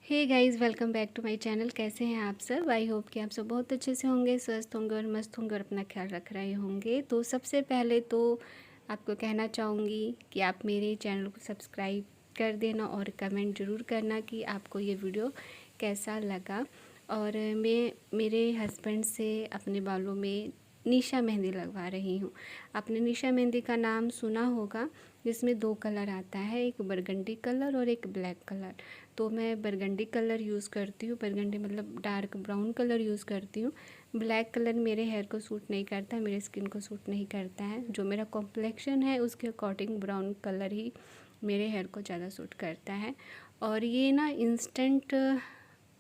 Hey guys, welcome back to my channel. कैसे हैं आप सब? आई होप कि आप सब बहुत अच्छे से होंगे, स्वस्थ होंगे और मस्त होंगे और अपना ख्याल रख रहे होंगे। तो सबसे पहले तो आपको कहना चाहूँगी कि आप मेरे चैनल को सब्सक्राइब कर देना और कमेंट ज़रूर करना कि आपको ये वीडियो कैसा लगा। और मैं मेरे हस्बैंड से अपने बालों में निशा मेहंदी लगवा रही हूँ। आपने निशा मेहंदी का नाम सुना होगा, जिसमें 2 कलर आता है, एक बरगंडी कलर और एक ब्लैक कलर। तो मैं बरगंडी कलर यूज़ करती हूँ, बरगंडी मतलब डार्क ब्राउन कलर यूज़ करती हूँ। ब्लैक कलर मेरे हेयर को सूट नहीं करता, मेरे स्किन को सूट नहीं करता है। जो मेरा कॉम्प्लेक्शन है उसके अकॉर्डिंग ब्राउन कलर ही मेरे हेयर को ज़्यादा सूट करता है। और ये ना इंस्टेंट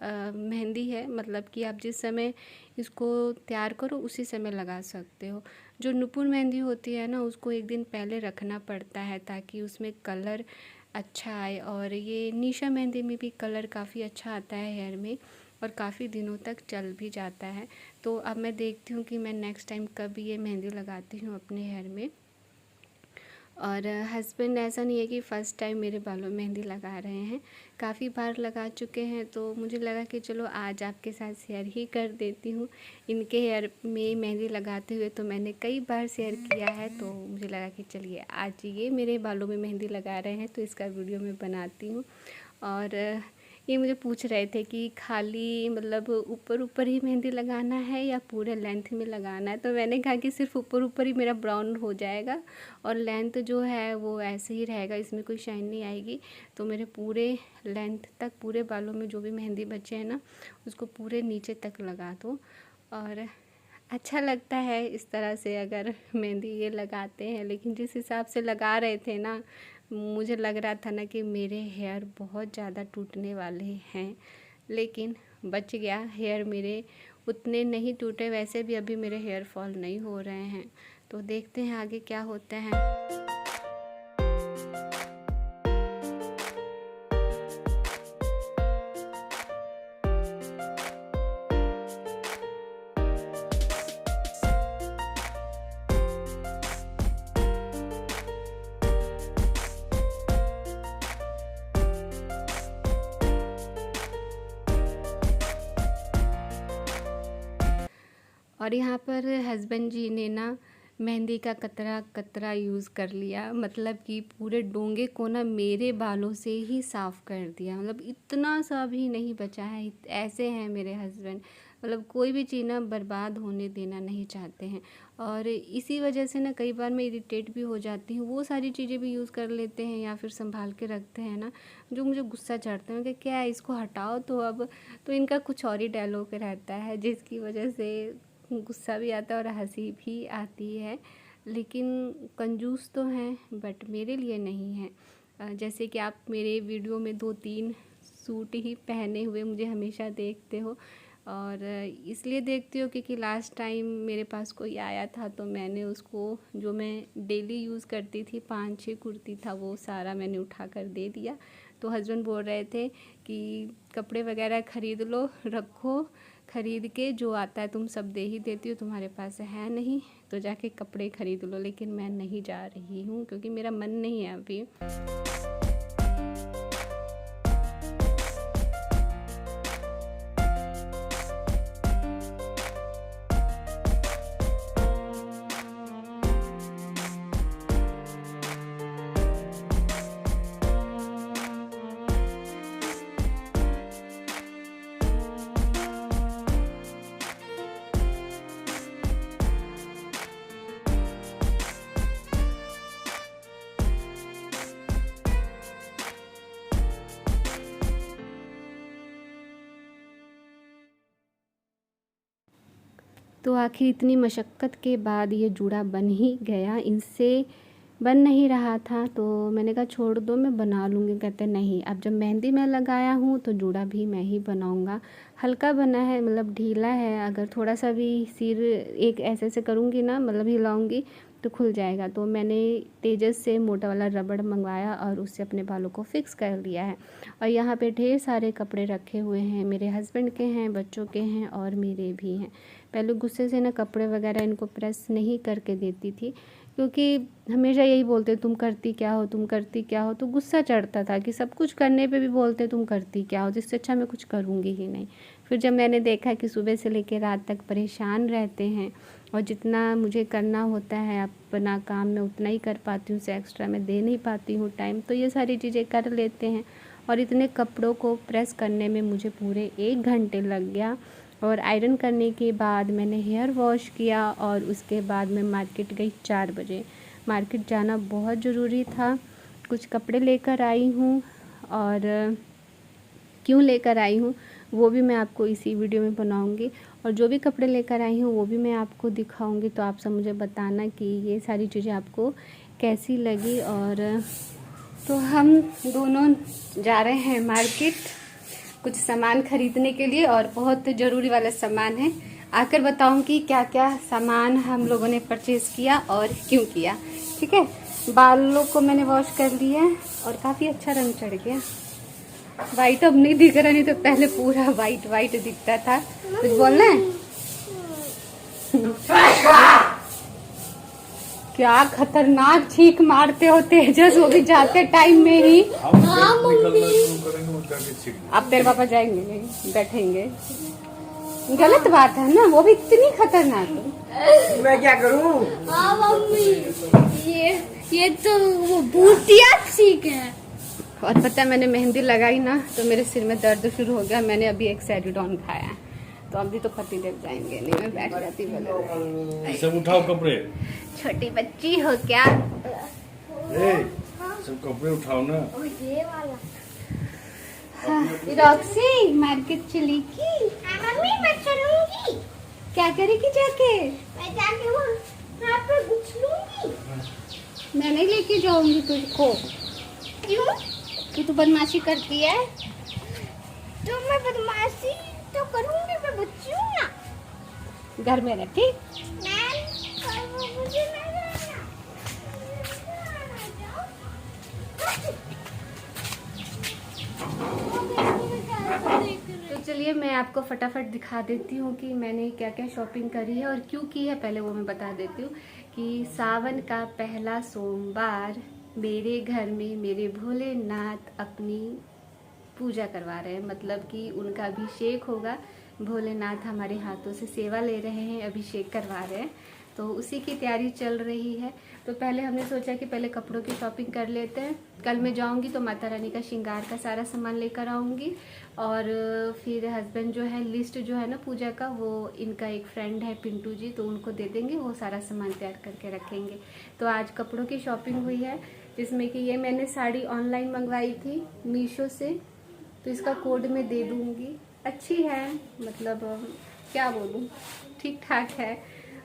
मेहंदी है, मतलब कि आप जिस समय इसको तैयार करो उसी समय लगा सकते हो। जो नुपुर मेहंदी होती है ना, उसको एक दिन पहले रखना पड़ता है ताकि उसमें कलर अच्छा आए। और ये निशा मेहंदी में भी कलर काफ़ी अच्छा आता है हेयर में और काफ़ी दिनों तक चल भी जाता है। तो अब मैं देखती हूँ कि मैं नेक्स्ट टाइम कब ये मेहंदी लगाती हूँ अपने हेयर में। और हस्बैंड ऐसा नहीं है कि फ़र्स्ट टाइम मेरे बालों में मेहंदी लगा रहे हैं, काफ़ी बार लगा चुके हैं। तो मुझे लगा कि चलो आज आपके साथ शेयर ही कर देती हूँ। इनके हेयर में मेहंदी लगाते हुए तो मैंने कई बार शेयर किया है, तो मुझे लगा कि चलिए आज ये मेरे बालों में मेहंदी लगा रहे हैं तो इसका वीडियो मैं बनाती हूँ। और ये मुझे पूछ रहे थे कि खाली मतलब ऊपर ऊपर ही मेहंदी लगाना है या पूरे लेंथ में लगाना है। तो मैंने कहा कि सिर्फ ऊपर ऊपर ही मेरा ब्राउन हो जाएगा और लेंथ जो है वो ऐसे ही रहेगा, इसमें कोई शाइन नहीं आएगी। तो मेरे पूरे लेंथ तक, पूरे बालों में जो भी मेहंदी बचे हैं ना, उसको पूरे नीचे तक लगा दो। और अच्छा लगता है इस तरह से अगर मेहंदी ये लगाते हैं। लेकिन जिस हिसाब से लगा रहे थे ना, मुझे लग रहा था ना कि मेरे हेयर बहुत ज़्यादा टूटने वाले हैं, लेकिन बच गया। हेयर मेरे उतने नहीं टूटे, वैसे भी अभी मेरे हेयर फॉल नहीं हो रहे हैं। तो देखते हैं आगे क्या होता है। और यहाँ पर हस्बैंड जी ने ना मेहंदी का कतरा कतरा यूज़ कर लिया, मतलब कि पूरे डोंगे को ना मेरे बालों से ही साफ़ कर दिया। मतलब इतना सा भी नहीं बचा है, ऐसे हैं मेरे हस्बैंड। मतलब कोई भी चीज़ ना बर्बाद होने देना नहीं चाहते हैं। और इसी वजह से ना कई बार मैं इरिटेट भी हो जाती हूँ। वो सारी चीज़ें भी यूज़ कर लेते हैं या फिर संभाल के रखते हैं ना, जो मुझे गुस्सा चढ़ता है कि क्या है, इसको हटाओ तो अब। तो इनका कुछ और ही डायलॉग रहता है, जिसकी वजह से गुस्सा भी आता है और हंसी भी आती है। लेकिन कंजूस तो हैं, बट मेरे लिए नहीं है। जैसे कि आप मेरे वीडियो में 2-3 सूट ही पहने हुए मुझे हमेशा देखते हो। और इसलिए देखती हो क्योंकि लास्ट टाइम मेरे पास कोई आया था तो मैंने उसको, जो मैं डेली यूज़ करती थी, 5-6 कुर्ती था, वो सारा मैंने उठा कर दे दिया। तो हस्बैंड बोल रहे थे कि कपड़े वगैरह ख़रीद लो, रखो, ख़रीद के जो आता है तुम सब दे ही देती हो, तुम्हारे पास है नहीं तो जाके कपड़े ख़रीद लो। लेकिन मैं नहीं जा रही हूँ क्योंकि मेरा मन नहीं है अभी। तो आखिर इतनी मशक्क़त के बाद ये जूड़ा बन ही गया। इनसे बन नहीं रहा था तो मैंने कहा छोड़ दो, मैं बना लूँगी। कहते नहीं, अब जब मेहंदी मैं लगाया हूँ तो जूड़ा भी मैं ही बनाऊँगा। हल्का बना है, मतलब ढीला है, अगर थोड़ा सा भी सिर एक ऐसे ऐसे करूँगी ना, मतलब हिलाऊँगी तो खुल जाएगा। तो मैंने तेजस से मोटा वाला रबड़ मंगवाया और उससे अपने बालों को फिक्स कर लिया है। और यहाँ पे ढेर सारे कपड़े रखे हुए हैं, मेरे हस्बैंड के हैं, बच्चों के हैं और मेरे भी हैं। पहले गुस्से से ना कपड़े वगैरह इनको प्रेस नहीं करके देती थी क्योंकि हमेशा यही बोलते तुम करती क्या हो, तुम करती क्या हो। तो गुस्सा चढ़ता था कि सब कुछ करने पे भी बोलते तुम करती क्या हो, जिससे अच्छा मैं कुछ करूँगी ही नहीं। फिर जब मैंने देखा कि सुबह से लेकर रात तक परेशान रहते हैं और जितना मुझे करना होता है अपना काम मैं उतना ही कर पाती हूँ, उससे एक्स्ट्रा मैं दे नहीं पाती हूँ टाइम, तो ये सारी चीज़ें कर लेते हैं। और इतने कपड़ों को प्रेस करने में मुझे पूरे 1 घंटे लग गया। और आयरन करने के बाद मैंने हेयर वॉश किया और उसके बाद मैं मार्केट गई 4 बजे। मार्केट जाना बहुत ज़रूरी था, कुछ कपड़े लेकर आई हूँ और क्यों लेकर आई हूँ वो भी मैं आपको इसी वीडियो में बनाऊँगी। और जो भी कपड़े लेकर आई हूँ वो भी मैं आपको दिखाऊँगी, तो आप सब मुझे बताना कि ये सारी चीज़ें आपको कैसी लगी। और तो हम दोनों जा रहे हैं मार्केट कुछ सामान खरीदने के लिए, और बहुत ज़रूरी वाला सामान है। आकर बताऊंगी क्या क्या सामान हम लोगों ने परचेज़ किया और क्यों किया, ठीक है। बालों को मैंने वॉश कर लिया और काफ़ी अच्छा रंग चढ़ गया। वाइट अब नहीं दिख रहा, नहीं तो पहले पूरा वाइट वाइट दिखता था। कुछ बोलना है? क्या खतरनाक छींक मारते हो तेजस, वो भी जाते टाइम में ही। अब तेरे पापा जाएंगे नहीं, बैठेंगे। गलत बात है ना, वो भी इतनी खतरनाक है। मैं क्या करूं? हाँ मम्मी, ये तो वो भूतिया छींक है। और पता है मैंने मेहंदी लगाई ना तो मेरे सिर में दर्द शुरू हो गया। मैंने अभी एक सैरिडॉन खाया है, तो अभी तो पति देव जाएंगे नहीं, मैं बैठ जाती बोले। सब उठाओ कपड़े। छोटी बच्ची हो क्या? सब कपड़े उठाओ ना। ये वाला। रॉक्सी मार्केट चली की? मम्मी मैं चलूंगी। क्या करेगी जाके? मैं जाके वहाँ पे घुस मैं नहीं लेके जाऊंगी तुझको। क्यों? कि तू बदमाशी करती है। तो मैं बदमाशी तो करूंगी, मैं बच्ची हूँ ना। घर में रह, ठीक? मुझे नहीं तो चलिए मैं आपको फटाफट दिखा देती हूँ कि मैंने क्या क्या शॉपिंग करी है और क्यों की है। पहले वो मैं बता देती हूँ कि सावन का पहला सोमवार मेरे घर में मेरे भोलेनाथ अपनी पूजा करवा रहे हैं, मतलब कि उनका अभिषेक होगा। भोलेनाथ हमारे हाथों से सेवा ले रहे हैं, अभिषेक करवा रहे हैं, तो उसी की तैयारी चल रही है। तो पहले हमने सोचा कि पहले कपड़ों की शॉपिंग कर लेते हैं। कल मैं जाऊंगी तो माता रानी का श्रृंगार का सारा सामान लेकर आऊँगी, और फिर हस्बैंड जो है लिस्ट जो है ना पूजा का, वो इनका एक फ्रेंड है पिंटू जी, तो उनको दे देंगे, वो सारा सामान तैयार करके रखेंगे। तो आज कपड़ों की शॉपिंग हुई है, जिसमें कि ये मैंने साड़ी ऑनलाइन मंगवाई थी मीशो से, तो इसका कोड मैं दे दूँगी। अच्छी है, मतलब क्या बोलूँ, ठीक ठाक है।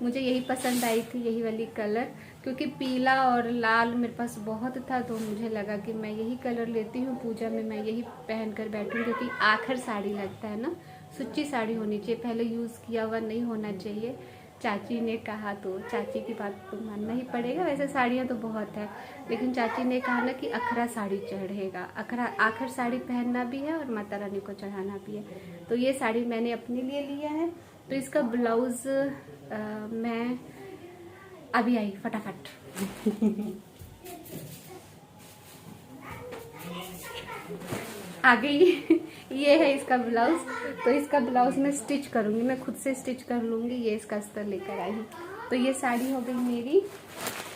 मुझे यही पसंद आई थी, यही वाली कलर, क्योंकि पीला और लाल मेरे पास बहुत था, तो मुझे लगा कि मैं यही कलर लेती हूँ, पूजा में मैं यही पहन कर बैठूँ, क्योंकि आखिर साड़ी लगता है ना, सुच्ची साड़ी होनी चाहिए, पहले यूज़ किया हुआ नहीं होना चाहिए। चाची ने कहा तो चाची की बात तो मानना ही पड़ेगा। वैसे साड़ियाँ तो बहुत है, लेकिन चाची ने कहा ना कि अखरा साड़ी चढ़ेगा, अखरा आखिर साड़ी पहनना भी है और माता रानी को चढ़ाना भी है। तो ये साड़ी मैंने अपने लिए लिया है। तो इसका ब्लाउज़ मैं अभी आई फटाफट आ गई ये है इसका ब्लाउज़। तो इसका ब्लाउज़ मैं स्टिच करूँगी, मैं खुद से स्टिच कर लूँगी। ये इसका अस्तर लेकर आई हूँ। तो ये साड़ी हो गई मेरी।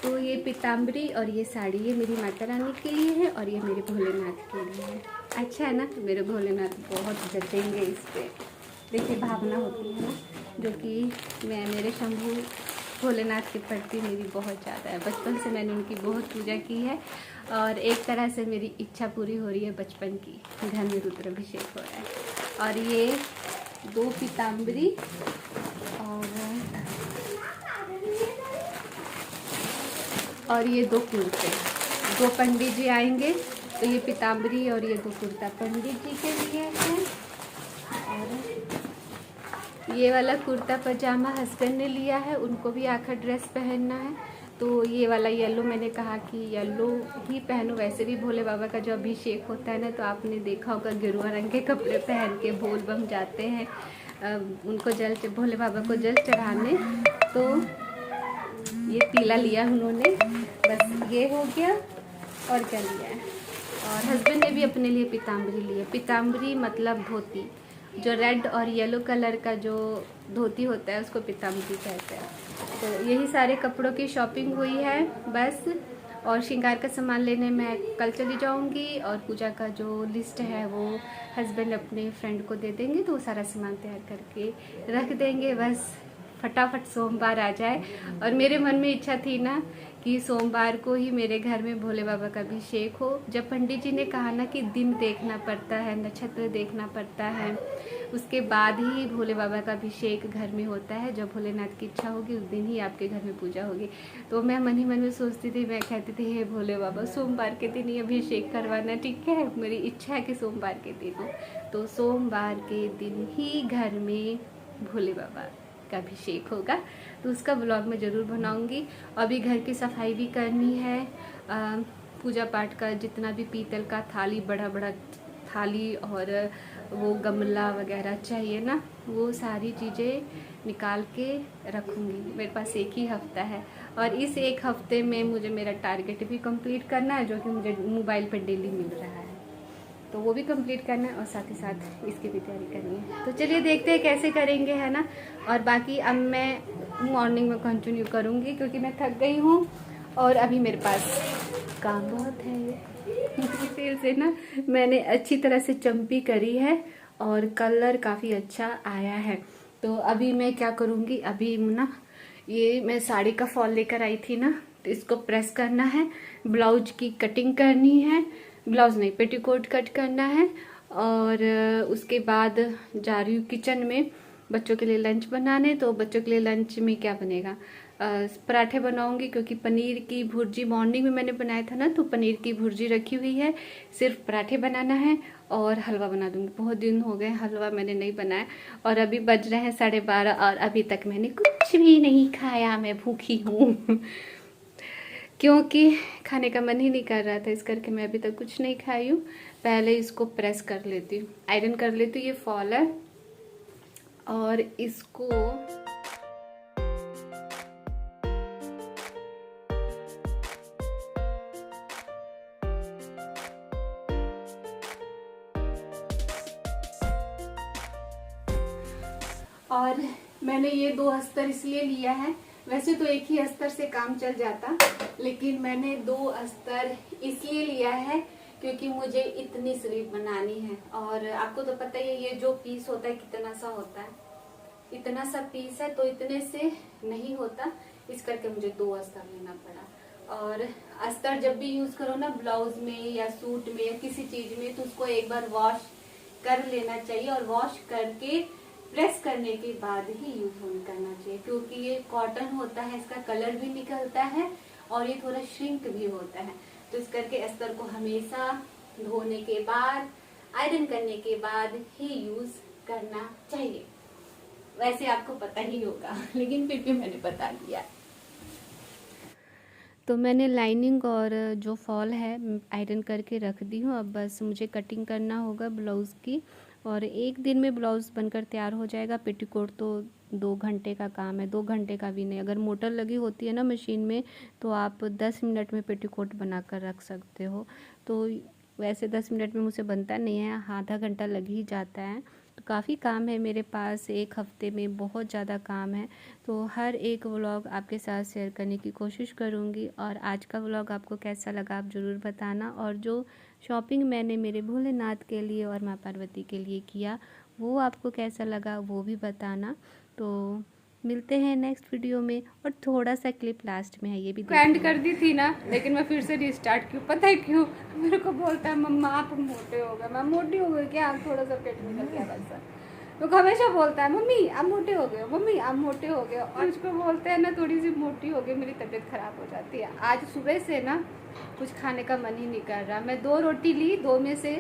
तो ये पीताम्बरी और ये साड़ी ये मेरी माता रानी के लिए है और ये मेरे भोलेनाथ के लिए है। अच्छा है ना, तो मेरे भोलेनाथ बहुत जचेंगे इस पर। देखिए भावना होती है ना, जो कि मैं मेरे शंभू भोलेनाथ के प्रति मेरी बहुत ज़्यादा है। बचपन से मैंने उनकी बहुत पूजा की है और एक तरह से मेरी इच्छा पूरी हो रही है बचपन की। घर में रुद्राभिषेक हो रहा है। और ये 2 पीताम्बरी और ये 2 कुर्ते। 2 पंडित जी आएंगे, तो ये पीताम्बरी और ये 2 कुर्ता पंडित जी के लिए है। और ये वाला कुर्ता पजामा हस्बैंड ने लिया है, उनको भी आखिर ड्रेस पहनना है। तो ये वाला येलो मैंने कहा कि येलो ही पहनो। वैसे भी भोले बाबा का जो अभिषेक होता है ना, तो आपने देखा होगा गेरुआ रंग के कपड़े पहन के बोल बम जाते हैं उनको जल भोले बाबा को जल चढ़ाने। तो ये पीला लिया उन्होंने, बस ये हो गया। और क्या लिया है, और हस्बैंड ने भी अपने लिए पीताम्बरी ली है। पीताम्बरी मतलब धोती, जो रेड और येलो कलर का जो धोती होता है उसको पीताम्बरी कहते हैं। तो यही सारे कपड़ों की शॉपिंग हुई है बस। और श्रृंगार का सामान लेने मैं कल चली जाऊंगी, और पूजा का जो लिस्ट है वो हस्बैंड अपने फ्रेंड को दे देंगे, तो वो सारा सामान तैयार करके रख देंगे। बस फटाफट सोमवार आ जाए। और मेरे मन में इच्छा थी ना कि सोमवार को ही मेरे घर में भोले बाबा का अभिषेक हो। जब पंडित जी ने कहा ना कि दिन देखना पड़ता है, नक्षत्र देखना पड़ता है, उसके बाद ही भोले बाबा का अभिषेक घर में होता है। जब भोलेनाथ की इच्छा होगी उस दिन ही आपके घर में पूजा होगी। तो मैं मन ही मन में सोचती थी, मैं कहती थी हे भोले बाबा सोमवार के दिन ही अभिषेक करवाना, ठीक है, मेरी इच्छा है कि सोमवार के दिन हो। तो सोमवार के दिन ही घर में भोले बाबा का अभिषेक होगा, तो उसका ब्लॉग मैं ज़रूर बनाऊंगी। अभी घर की सफाई भी करनी है, पूजा पाठ का जितना भी पीतल का थाली, बड़ा बड़ा थाली और वो गमला वगैरह चाहिए ना, वो सारी चीज़ें निकाल के रखूँगी। मेरे पास एक ही हफ्ता है, और इस एक हफ्ते में मुझे मेरा टारगेट भी कंप्लीट करना है, जो कि मुझे मोबाइल पर डेली मिल रहा है, तो वो भी कंप्लीट करना है, और साथ ही साथ इसकी भी तैयारी करनी है। तो चलिए देखते हैं कैसे करेंगे, है ना। और बाकी अब मैं मॉर्निंग में कंटिन्यू करूँगी, क्योंकि मैं थक गई हूँ और अभी मेरे पास काम बहुत है। फिर से ना मैंने अच्छी तरह से चंपी करी है और कलर काफ़ी अच्छा आया है। तो अभी मैं क्या करूँगी, अभी ना ये मैं साड़ी का फॉल लेकर आई थी ना, तो इसको प्रेस करना है, ब्लाउज की कटिंग करनी है, ब्लाउज नहीं पेटीकोट कट करना है। और उसके बाद जा रही हूँ किचन में बच्चों के लिए लंच बनाने। तो बच्चों के लिए लंच में क्या बनेगा, पराठे बनाऊंगी, क्योंकि पनीर की भुर्जी मॉर्निंग में मैंने बनाया था ना, तो पनीर की भुर्जी रखी हुई है, सिर्फ पराठे बनाना है और हलवा बना दूंगी। बहुत दिन हो गए हलवा मैंने नहीं बनाया, और अभी बज रहे हैं 12:30 और अभी तक मैंने कुछ भी नहीं खाया, मैं भूखी हूँ। क्योंकि खाने का मन ही नहीं कर रहा था, इस करके मैं अभी तक कुछ नहीं खाई हूँ। पहले इसको प्रेस कर लेती हूँ, आयरन कर लेती हूँ। ये फॉल है और इसको और मैंने ये 2 अस्तर इसलिए लिया है, वैसे तो एक ही अस्तर से काम चल जाता, लेकिन मैंने 2 अस्तर इसलिए लिया है क्योंकि मुझे इतनी स्लीव बनानी है। और आपको तो पता ही है ये जो पीस होता है कितना सा होता है, इतना सा पीस है, तो इतने से नहीं होता, इस करके मुझे 2 अस्तर लेना पड़ा। और अस्तर जब भी यूज करो ना ब्लाउज में या सूट में या किसी चीज में, तो उसको एक बार वॉश कर लेना चाहिए, और वॉश करके प्रेस करने के बाद ही यूज करना चाहिए, क्योंकि ये कॉटन होता है, इसका कलर भी निकलता है और ये थोड़ा श्रिंक भी होता है। तो इस करके अस्तर को हमेशा धोने के बाद, आयरन करने के बाद ही यूज करना चाहिए। वैसे आपको पता ही होगा, लेकिन फिर भी मैंने बता दिया। तो मैंने लाइनिंग और जो फॉल है आयरन करके रख दी हूँ। अब बस मुझे कटिंग करना होगा ब्लाउज़ की, और एक दिन में ब्लाउज़ बनकर तैयार हो जाएगा। पेटीकोट तो 2 घंटे का काम है, 2 घंटे का भी नहीं। अगर मोटर लगी होती है ना मशीन में, तो आप 10 मिनट में पेटीकोट बना कर रख सकते हो। तो वैसे 10 मिनट में मुझसे बनता नहीं है, आधा घंटा लग ही जाता है। तो काफ़ी काम है मेरे पास, एक हफ्ते में बहुत ज़्यादा काम है। तो हर एक व्लॉग आपके साथ शेयर करने की कोशिश करूँगी। और आज का व्लॉग आपको कैसा लगा आप ज़रूर बताना। और जो शॉपिंग मैंने मेरे भोलेनाथ के लिए और माँ पार्वती के लिए किया, वो आपको कैसा लगा वो भी बताना। तो मिलते हैं नेक्स्ट वीडियो में। और थोड़ा सा क्लिप लास्ट में है, ये भी एंड कर दी थी ना, लेकिन मैं फिर से रिस्टार्ट क्यों, पता है क्यों? मेरे को बोलता है मम्मा आप मोटे हो गए। मैं मोटी हो गई क्या? आप थोड़ा सा पेट निकल गया बस। तो हमेशा बोलता है मम्मी आप मोटे हो गए, मम्मी आप मोटे हो गए। और उसको बोलते हैं ना थोड़ी सी मोटी हो गई, मेरी तबीयत खराब हो जाती है। आज सुबह से ना कुछ खाने का मन ही नहीं कर रहा। मैं 2 रोटी ली, 2 में से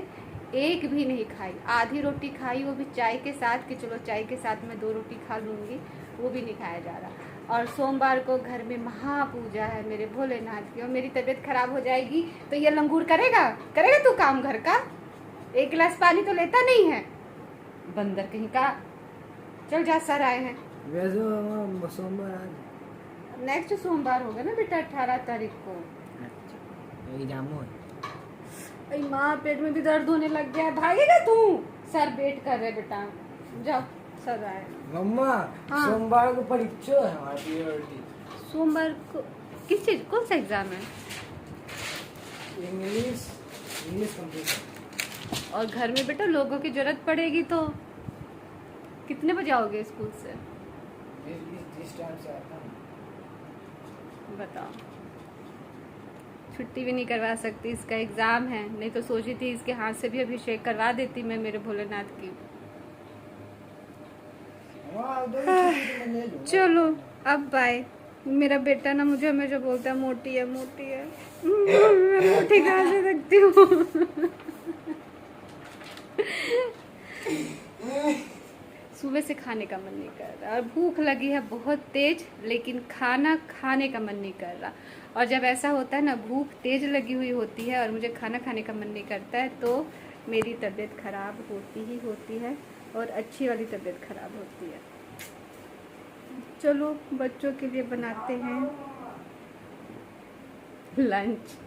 1 भी नहीं खाई, आधी रोटी खाई, वो भी चाय के साथ, कि चलो चाय के साथ मैं 2 रोटी खा लूँगी, वो भी नहीं खाया जा रहा। और सोमवार को घर में महापूजा है मेरे भोलेनाथ की, और मेरी तबीयत खराब हो जाएगी तो ये लंगूर करेगा तू काम घर का? 1 गिलास पानी तो लेता नहीं है, बंदर कहीं का। चल जा, सर आए हैं। सोमवार आज नेक्स्ट सोमवार होगा ना बेटा 18 तारीख को। अच्छा एग्जाम हो अरे माँ पेट में भी दर्द होने लग गया है, भागेगा तू। सर वेट कर रहे बेटा, जाओ सर आए। मम्मा हाँ। सोमवार को परीक्षा है हमारी PRT। सोमवार को किस चीज, कौन सा एग्जाम है? English complete. और घर में बेटा लोगों की जरूरत पड़ेगी तो कितने बजे आओगे स्कूल से? जिस टाइम से आता हूँ। बताओ, छुट्टी भी नहीं करवा सकती, इसका एग्जाम है। नहीं तो सोची थी इसके हाथ से भी अभिषेक करवा देती मैं मेरे भोलेनाथ की। चलो अब बाय। मेरा बेटा ना मुझे हमेशा बोलता है मोटी है मोटी है। मैं मोटी कहाँ से रखती हूँ। सुबह से खाने का मन नहीं कर रहा और भूख लगी है बहुत तेज, लेकिन खाना खाने का मन नहीं कर रहा। और जब ऐसा होता है ना, भूख तेज लगी हुई होती है और मुझे खाना खाने का मन नहीं करता है, तो मेरी तबीयत खराब होती ही होती है और अच्छी वाली तबीयत खराब होती है। चलो बच्चों के लिए बनाते हैं लंच।